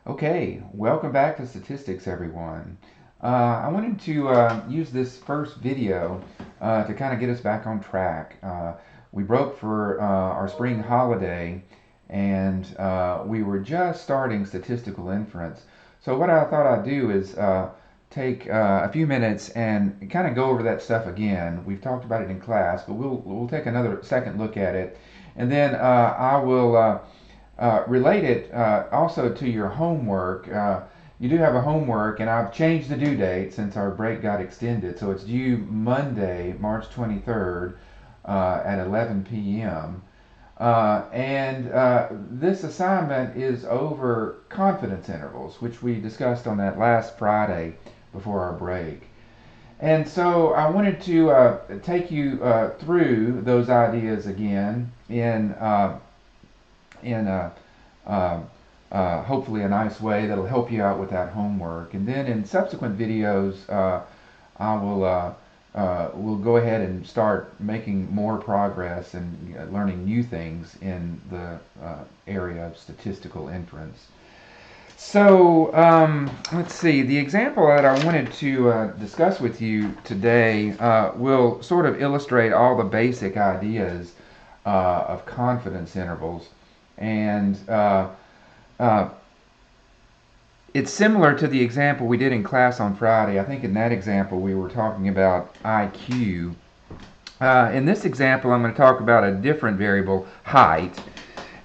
Okay, welcome back to Statistics, everyone. I wanted to use this first video to kind of get us back on track. We broke for our spring holiday and we were just starting statistical inference. So, what I thought I'd do is take a few minutes and kind of go over that stuff again. We've talked about it in class, but we'll take another second look at it. And then I will. Related also to your homework, you do have a homework, and I've changed the due date since our break got extended. So it's due Monday, March 23rd at 11 p.m. And this assignment is over confidence intervals, which we discussed on that last Friday before our break. And so I wanted to take you through those ideas again in hopefully a nice way that'll help you out with that homework. And then in subsequent videos, I will we'll go ahead and start making more progress and learning new things in the area of statistical inference. So let's see. The example that I wanted to discuss with you today will sort of illustrate all the basic ideas of confidence intervals, and uh, it's similar to the example we did in class on Friday. I think in that example we were talking about IQ. In this example, I'm going to talk about a different variable, height.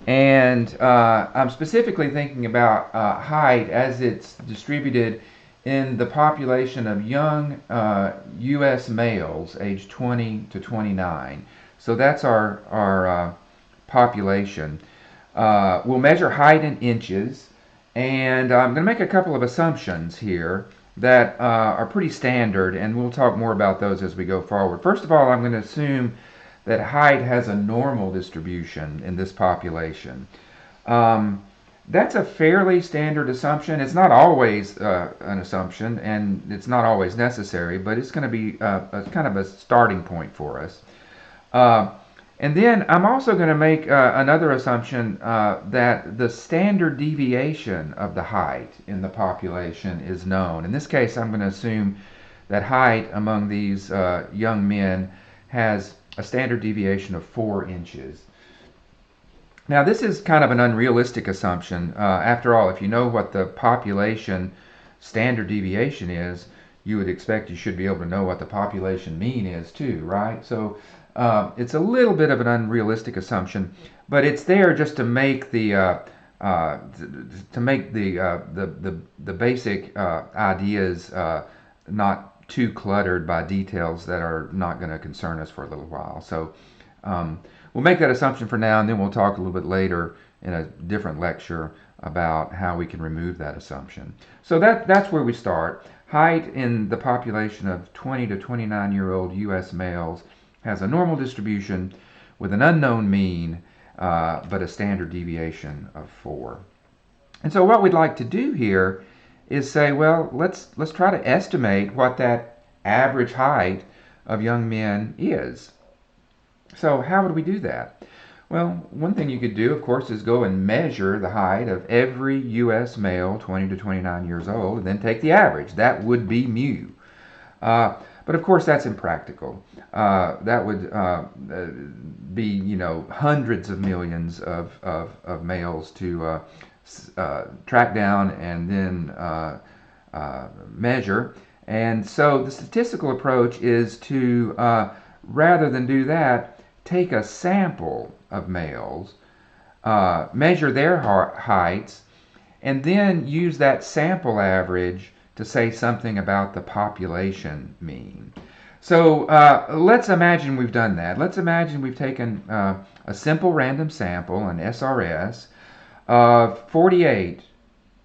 And I'm specifically thinking about height as it's distributed in the population of young U.S. males aged 20 to 29. So that's our population. We'll measure height in inches, and I'm going to make a couple of assumptions here that are pretty standard, and we'll talk more about those as we go forward. First of all, I'm going to assume that height has a normal distribution in this population. Um, that's a fairly standard assumption. It's not always an assumption, and it's not always necessary, but it's going to be a kind of a starting point for us. Uh, and then I'm also going to make another assumption that the standard deviation of the height in the population is known. In this case, I'm going to assume that height among these young men has a standard deviation of 4 inches. Now, this is kind of an unrealistic assumption. After all, if you know what the population standard deviation is, you would expect you should be able to know what the population mean is too, right? So it's a little bit of an unrealistic assumption, but it's there just to make the basic ideas not too cluttered by details that are not going to concern us for a little while. So we'll make that assumption for now, and then we'll talk a little bit later in a different lecture about how we can remove that assumption. So that's where we start. Height in the population of 20 to 29-year-old U.S. males has a normal distribution with an unknown mean, but a standard deviation of 4. And so what we'd like to do here is say, well, let's try to estimate what that average height of young men is. So how would we do that? Well, one thing you could do, of course, is go and measure the height of every U.S. male 20 to 29 years old and then take the average. That would be mu. But of course, that's impractical. That would be, hundreds of millions of males to track down and then measure. And so the statistical approach is to, rather than do that, take a sample of males, measure their heights, and then use that sample average to say something about the population mean. So let's imagine we've done that. Let's imagine we've taken a simple random sample, an SRS, of 48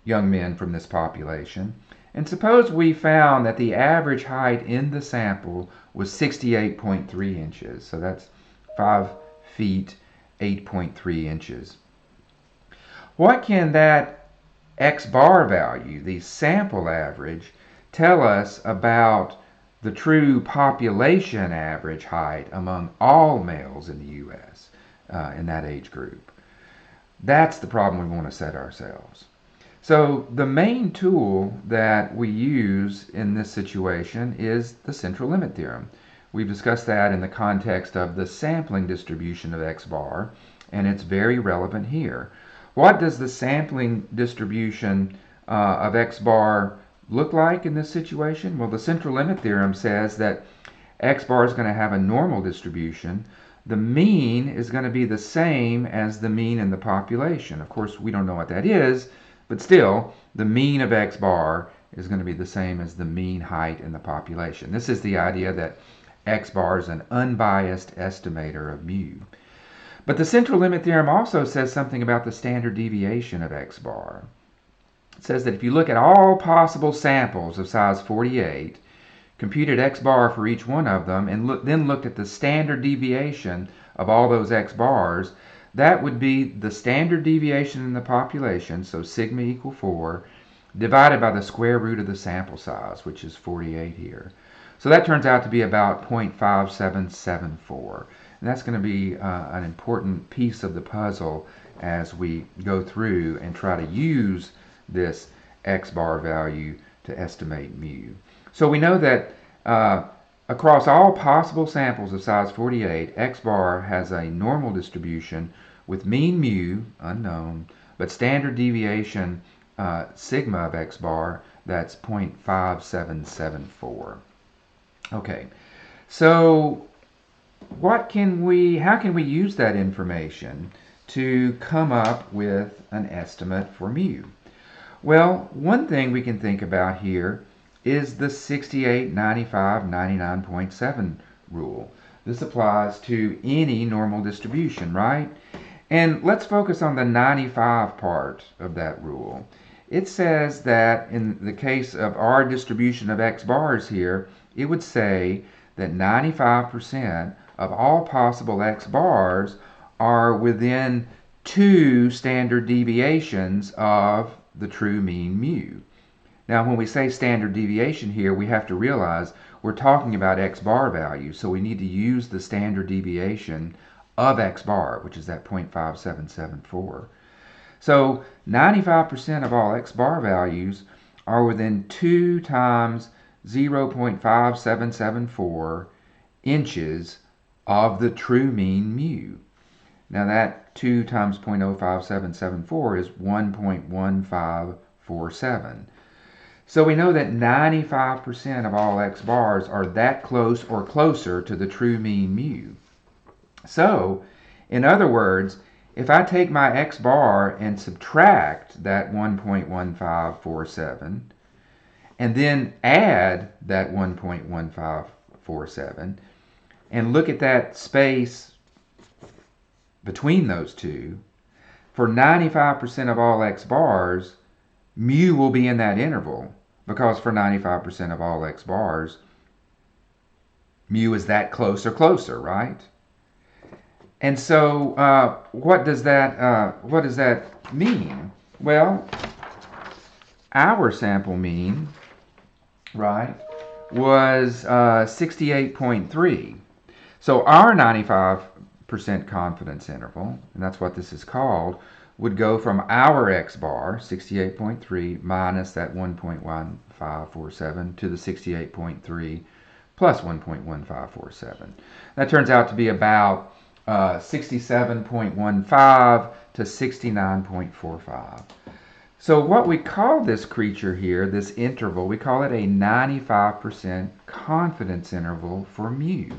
young men from this population. And suppose we found that the average height in the sample was 68.3 inches. So that's 5 feet, 8.3 inches. What can that X bar value, the sample average, tell us about the true population average height among all males in the U.S. In that age group? That's the problem we want to set ourselves. So the main tool that we use in this situation is the central limit theorem. We've discussed that in the context of the sampling distribution of x bar, and it's very relevant here. What does the sampling distribution of x bar look like in this situation? Well, the central limit theorem says that x bar is going to have a normal distribution. The mean is going to be the same as the mean in the population. Of course, we don't know what that is, but still, the mean of x bar is going to be the same as the mean height in the population. This is the idea that x bar is an unbiased estimator of mu. But the central limit theorem also says something about the standard deviation of x bar. It says that if you look at all possible samples of size 48, computed x bar for each one of them, and then looked at the standard deviation of all those x bars, that would be the standard deviation in the population, so sigma equal 4, divided by the square root of the sample size, which is 48 here. So that turns out to be about 0.5774. And that's going to be an important piece of the puzzle as we go through and try to use this x bar value to estimate mu. So we know that across all possible samples of size 48, x bar has a normal distribution with mean mu, unknown, but standard deviation sigma of x bar, that's 0.5774. Okay, so how can we use that information to come up with an estimate for mu? Well, one thing we can think about here is the 68, 95, 99.7 rule. This applies to any normal distribution, right? And let's focus on the 95 part of that rule. It says that in the case of our distribution of x bars here, it would say that 95% of all possible x bars are within 2 standard deviations of the true mean mu. Now, when we say standard deviation here, we have to realize we're talking about x bar value, so we need to use the standard deviation of x bar, which is that 0.5774. So 95% of all x bar values are within 2 times 0.5774 inches of the true mean mu. Now that 2 times 0.05774 is 1.1547. So we know that 95% of all x bars are that close or closer to the true mean mu. So, in other words, if I take my x bar and subtract that 1.1547 and then add that 1.1547 and look at that space between those two, for 95% of all x bars, mu will be in that interval, because for 95% of all x bars, mu is that close or closer, right? And so what does that mean? Well, our sample mean, right, was 68.3. So our 95% confidence interval, and that's what this is called, would go from our x bar, 68.3, minus that 1.1547 to the 68.3 plus 1.1547. That turns out to be about 67.15 to 69.45. So what we call this creature here, this interval, we call it a 95% confidence interval for mu.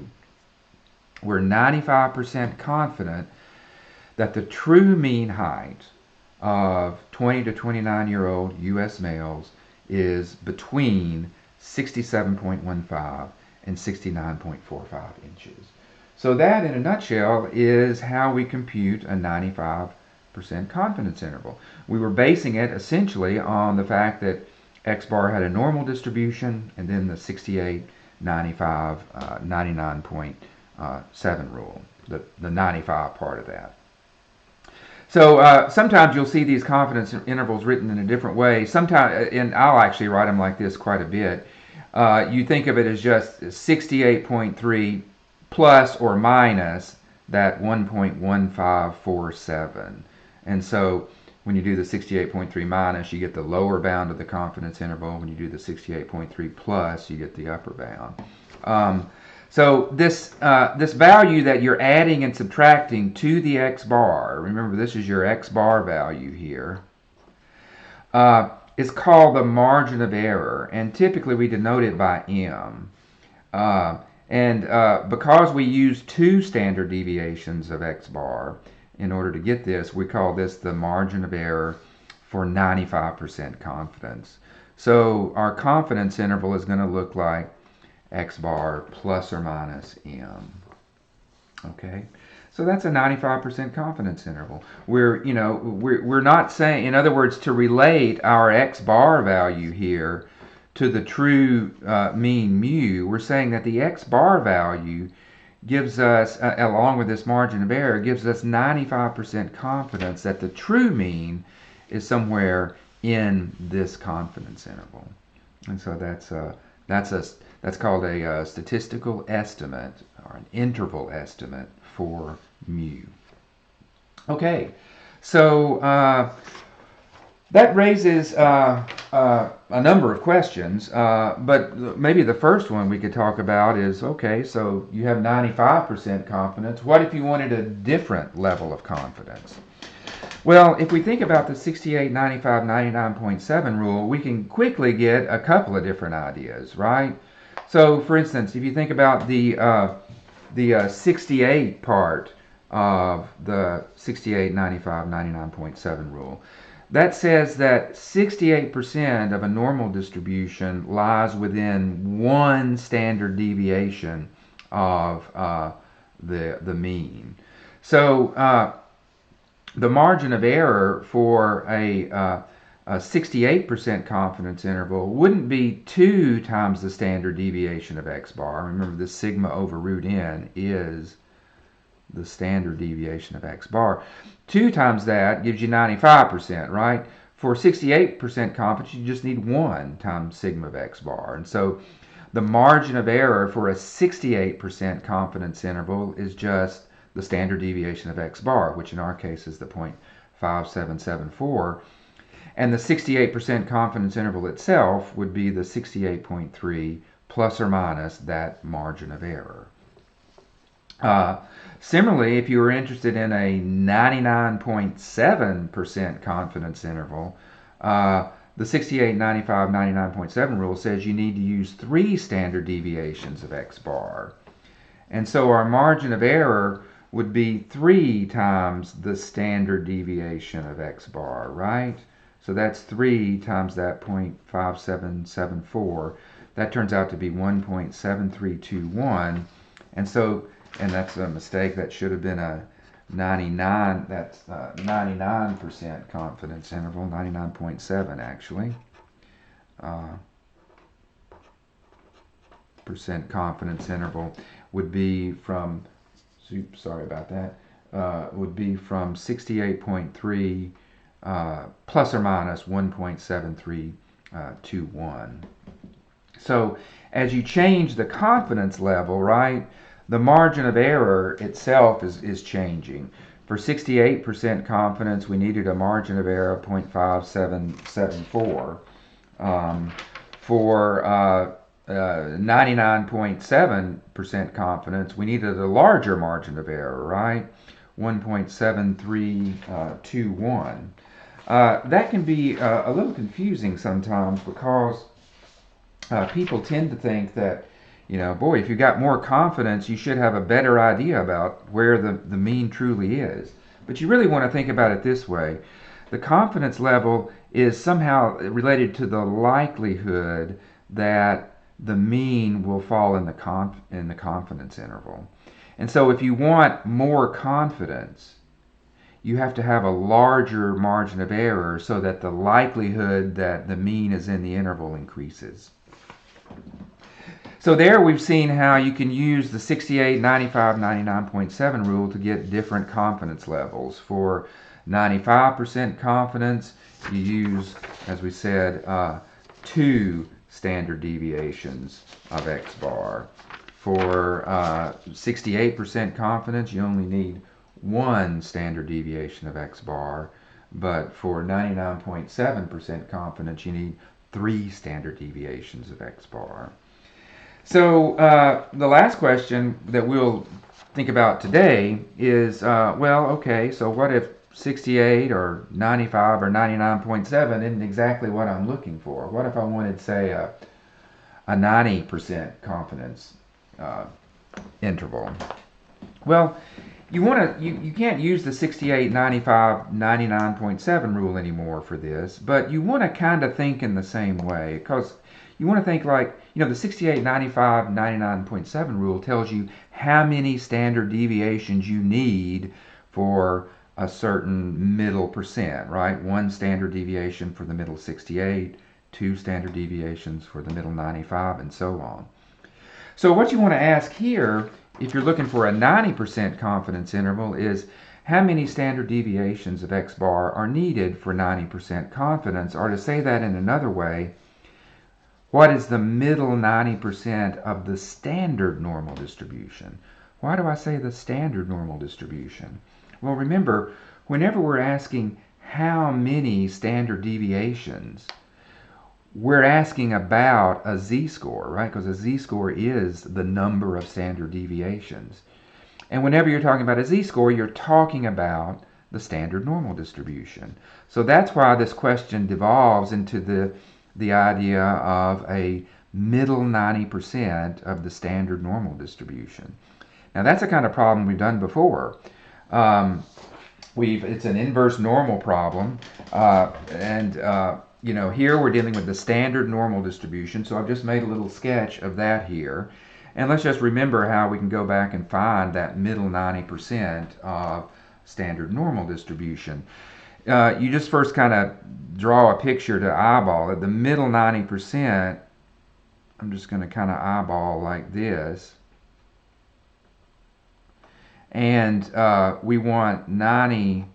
We're 95% confident that the true mean height of 20 to 29-year-old U.S. males is between 67.15 and 69.45 inches. So that, in a nutshell, is how we compute a 95% confidence interval. We were basing it essentially on the fact that x bar had a normal distribution, and then the 68, 95, 99.7 rule, the 95 part of that. So sometimes you'll see these confidence intervals written in a different way. Sometimes, and I'll actually write them like this quite a bit. You think of it as just 68.3 plus or minus that 1.1547. And so When you do the 68.3 minus, you get the lower bound of the confidence interval. When you do the 68.3 plus, you get the upper bound. So this value that you're adding and subtracting to the x bar, remember this is your x bar value here, is called the margin of error, and typically we denote it by m. Because we use 2 standard deviations of x bar in order to get this, we call this the margin of error for 95% confidence. So our confidence interval is going to look like x bar plus or minus m. Okay, so that's a 95% confidence interval. We're not saying, in other words, to relate our x bar value here to the true mean mu, we're saying that the x bar value gives us, along with this margin of error, gives us 95% confidence that the true mean is somewhere in this confidence interval. And so that's called a statistical estimate, or an interval estimate for mu. Okay, so that raises a number of questions, but maybe the first one we could talk about is, okay, so you have 95% confidence. What if you wanted a different level of confidence? Well, if we think about the 68, 95, 99.7 rule, we can quickly get a couple of different ideas, right? So, for instance, if you think about the 68 part of the 68, 95, 99.7 rule, that says that 68% of a normal distribution lies within 1 standard deviation of the mean. So the margin of error for a 68% confidence interval wouldn't be 2 times the standard deviation of x bar. Remember, the sigma over root n is the standard deviation of x bar. 2 times that gives you 95%, right? For 68% confidence, you just need 1 times sigma of x bar. And so the margin of error for a 68% confidence interval is just the standard deviation of x bar, which in our case is the 0.5774. And the 68% confidence interval itself would be the 68.3 plus or minus that margin of error. Similarly, if you were interested in a 99.7% confidence interval, the 68, 95, 99.7 rule says you need to use 3 standard deviations of x bar. And so our margin of error would be 3 times the standard deviation of x bar, right? So that's 3 times that 0.5774. That turns out to be 1.7321. And that's a mistake. That should have been a 99. That's 99% confidence interval, 99.7 actually. Percent confidence interval would be from, sorry about that, would be from 68.3 plus or minus 1.7321. So as you change the confidence level, right, the margin of error itself is changing. For 68% confidence, we needed a margin of error of 0.5774. For 99.7% confidence, we needed a larger margin of error, right? 1.7321. That can be a little confusing sometimes because people tend to think that, boy, if you got more confidence, you should have a better idea about where the mean truly is. But you really want to think about it this way. The confidence level is somehow related to the likelihood that the mean will fall in the confidence interval. And so if you want more confidence, you have to have a larger margin of error so that the likelihood that the mean is in the interval increases. So there we've seen how you can use the 68, 95, 99.7 rule to get different confidence levels. For 95% confidence, you use, as we said, 2 standard deviations of x bar. For 68% confidence, you only need 1 standard deviation of x bar. but for 99.7% confidence, you need 3 standard deviations of X bar. So the last question that we'll think about today is, well, okay, so what if 68 or 95 or 99.7 isn't exactly what I'm looking for? What if I wanted, say, a 90% confidence uh, interval? Well, you can't use the 68, 95, 99.7 rule anymore for this, but you want to kind of think in the same way, because you want to think like, the 68, 95, 99.7 rule tells you how many standard deviations you need for a certain middle percent, right? 1 standard deviation for the middle 68, 2 standard deviations for the middle 95, and so on. So what you want to ask here, if you're looking for a 90% confidence interval, is how many standard deviations of X bar are needed for 90% confidence? Or to say that in another way, what is the middle 90% of the standard normal distribution? Why do I say the standard normal distribution? Well, remember, whenever we're asking how many standard deviations, we're asking about a z-score, right? Because a z-score is the number of standard deviations. And whenever you're talking about a z-score, you're talking about the standard normal distribution. So that's why this question devolves into the idea of a middle 90% of the standard normal distribution. Now that's a kind of problem we've done before. It's an inverse normal problem, here we're dealing with the standard normal distribution, so I've just made a little sketch of that here. And let's just remember how we can go back and find that middle 90% of standard normal distribution. You just first kind of draw a picture to eyeball it. The middle 90%, I'm just going to kind of eyeball like this. And we want 90%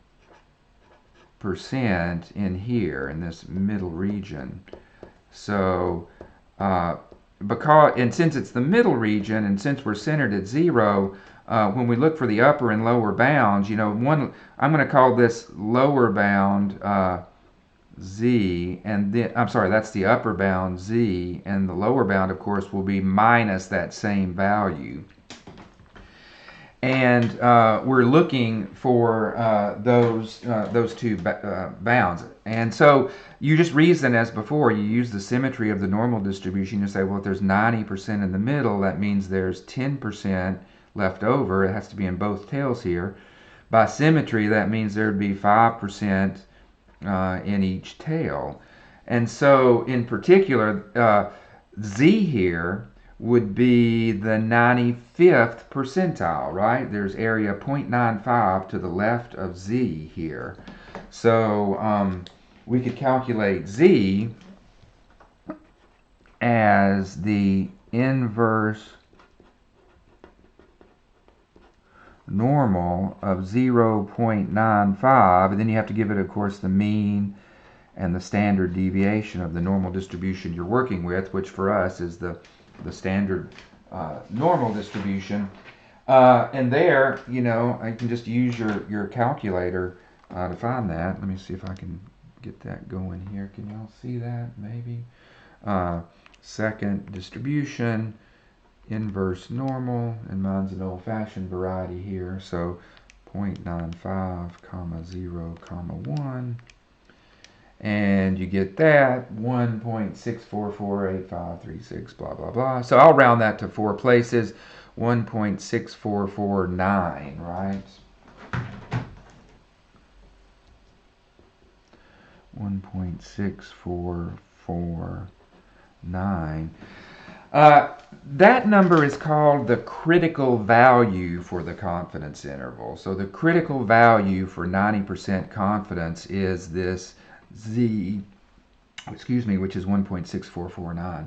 in here, in this middle region. So, since it's the middle region, and since we're centered at 0, when we look for the upper and lower bounds, I'm going to call this lower bound z, and then, I'm sorry, that's the upper bound z, and the lower bound, of course, will be minus that same value. And we're looking for those 2 bounds. And so you just reason as before. You use the symmetry of the normal distribution. You say, well, if there's 90% in the middle, that means there's 10% left over. It has to be in both tails here. By symmetry, that means there would be 5% in each tail. And so in particular, z here would be the 95th percentile, right? There's area 0.95 to the left of z here. So we could calculate z as the inverse normal of 0.95, and then you have to give it, of course, the mean and the standard deviation of the normal distribution you're working with, which for us is the standard normal distribution. And there, I can just use your calculator to find that. Let me see if I can get that going here. Can y'all see that? Maybe. Second distribution, inverse normal, and mine's an old-fashioned variety here. So 0.95, 0, 1. And you get that 1.6448536, blah blah blah. So I'll round that to 4 places. 1.6449, right? 1.64449. That number is called the critical value for the confidence interval. So the critical value for 90% confidence is this z, which is 1.6449.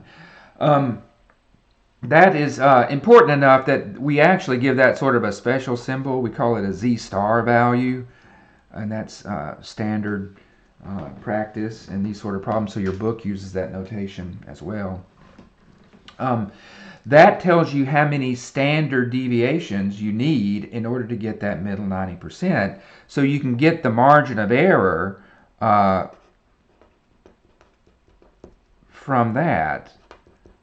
That is important enough that we actually give that sort of a special symbol. We call it a z-star value, and that's standard practice in these sort of problems. So your book uses that notation as well. That tells you how many standard deviations you need in order to get that middle 90%. So you can get the margin of error from that.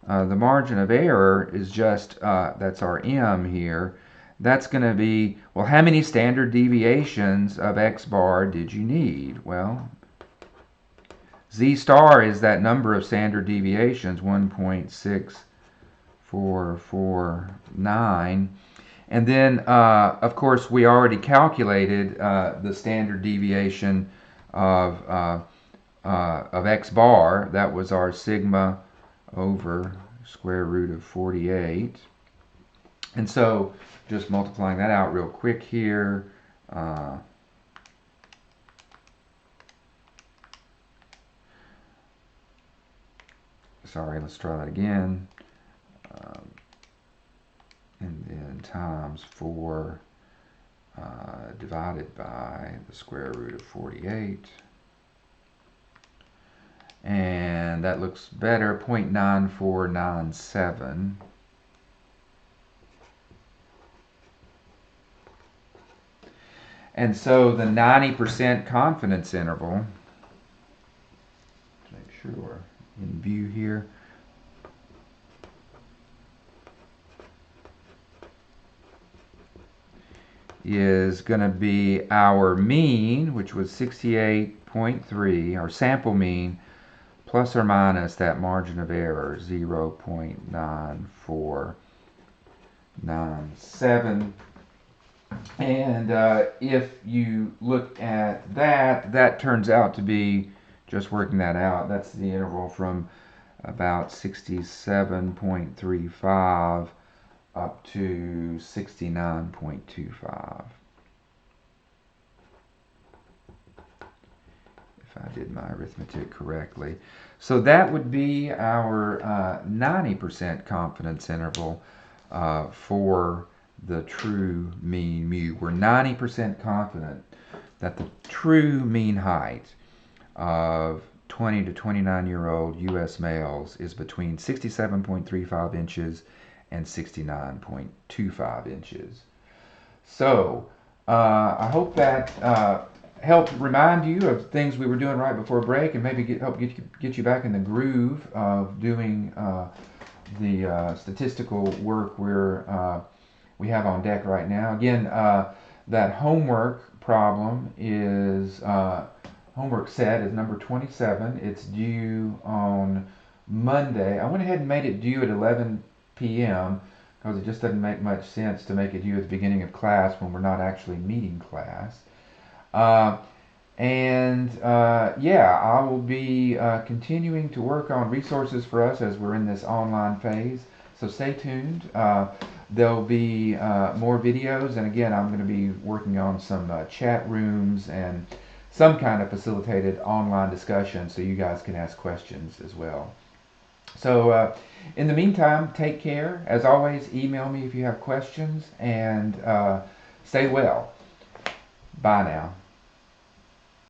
The margin of error is just, that's our M here. That's going to be, well, how many standard deviations of X bar did you need? Well, Z star is that number of standard deviations, 1.6449. And then, of course, we already calculated the standard deviation of X bar. That was our sigma over square root of 48. And so, just multiplying that out real quick here, sorry, let's try that again. And then times 4 divided by the square root of 48. And that looks better, 0.9497. And so the 90% confidence interval, make sure we're in view here, is going to be our mean, which was 68.3, our sample mean, plus or minus that margin of error, 0.9497. And if you look at that, that turns out to be, just working that out, that's the interval from about 67.35 up to 69.25. If I did my arithmetic correctly. So that would be our 90% confidence interval for the true mean mu. We're 90% confident that the true mean height of 20 to 29-year-old U.S. males is between 67.35 inches and 69.25 inches. So I hope that helped remind you of things we were doing right before break, and maybe help get you back in the groove of doing the statistical work we have on deck right now. Again, that homework problem is homework set is number 27. It's due on Monday. I went ahead and made it due at 11 p.m. because it just doesn't make much sense to make it due at the beginning of class when we're not actually meeting class. Yeah, I will be continuing to work on resources for us as we're in this online phase. So stay tuned. There'll be more videos, and again, I'm going to be working on some chat rooms and some kind of facilitated online discussion so you guys can ask questions as well. So in the meantime, take care. As always, email me if you have questions, and stay well. Bye now.